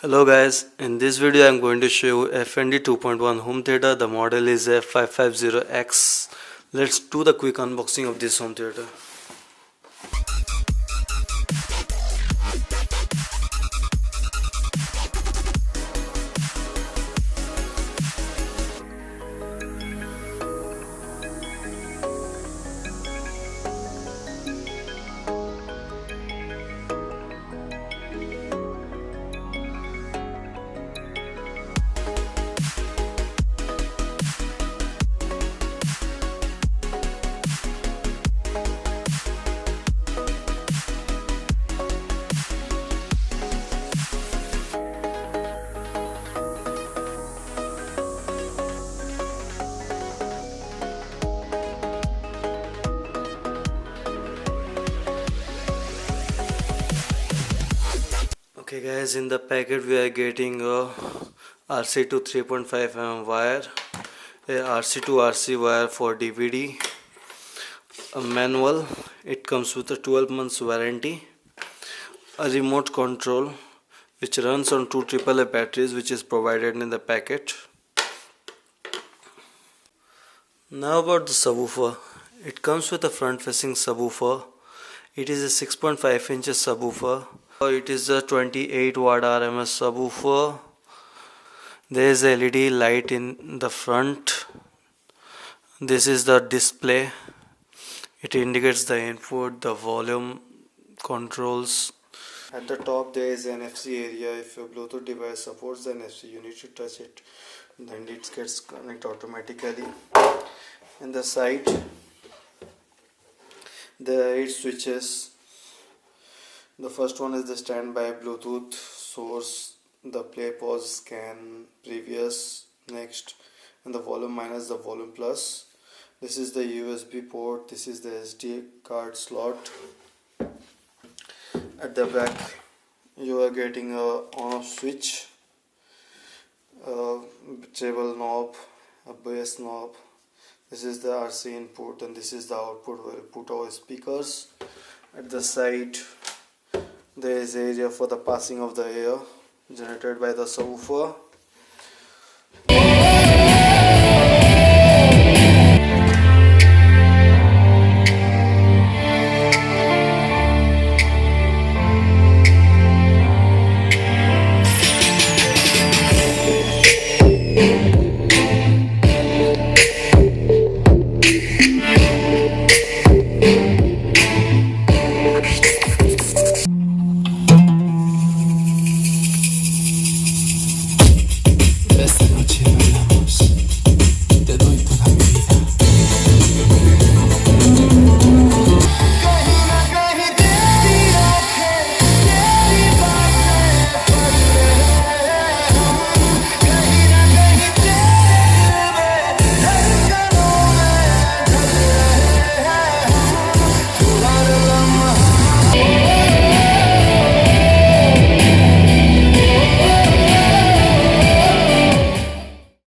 Hello guys, in this video I am going to show you FND 2.1 home theater. The model is D F550X. Let's do the quick unboxing of this home theater. Okay guys, in the packet we are getting a RC to 3.5mm wire, a RC to RC wire for DVD, a manual. It comes with a 12 months warranty, a remote control which runs on 2 AAA batteries which is provided in the packet. Now about the subwoofer. It comes with a front facing subwoofer. It is a 6.5 inches subwoofer. It is a 28 watt RMS subwoofer. There is a LED light in the front. This is the display. It indicates the input, the volume controls. At the top there is an NFC area. If your Bluetooth device supports the NFC, you need to touch it. Then it gets connected automatically. In the side there are 8 switches. The first one is the standby Bluetooth source, the play, pause, scan, previous, next, and the volume minus the volume plus. This is the USB port. This is the SD card slot. At the back you are getting a on-off switch, a treble knob, a bass knob. This is the RC input and this is the output where we put our speakers. At the side there is area for the passing of the air generated by the subwoofer.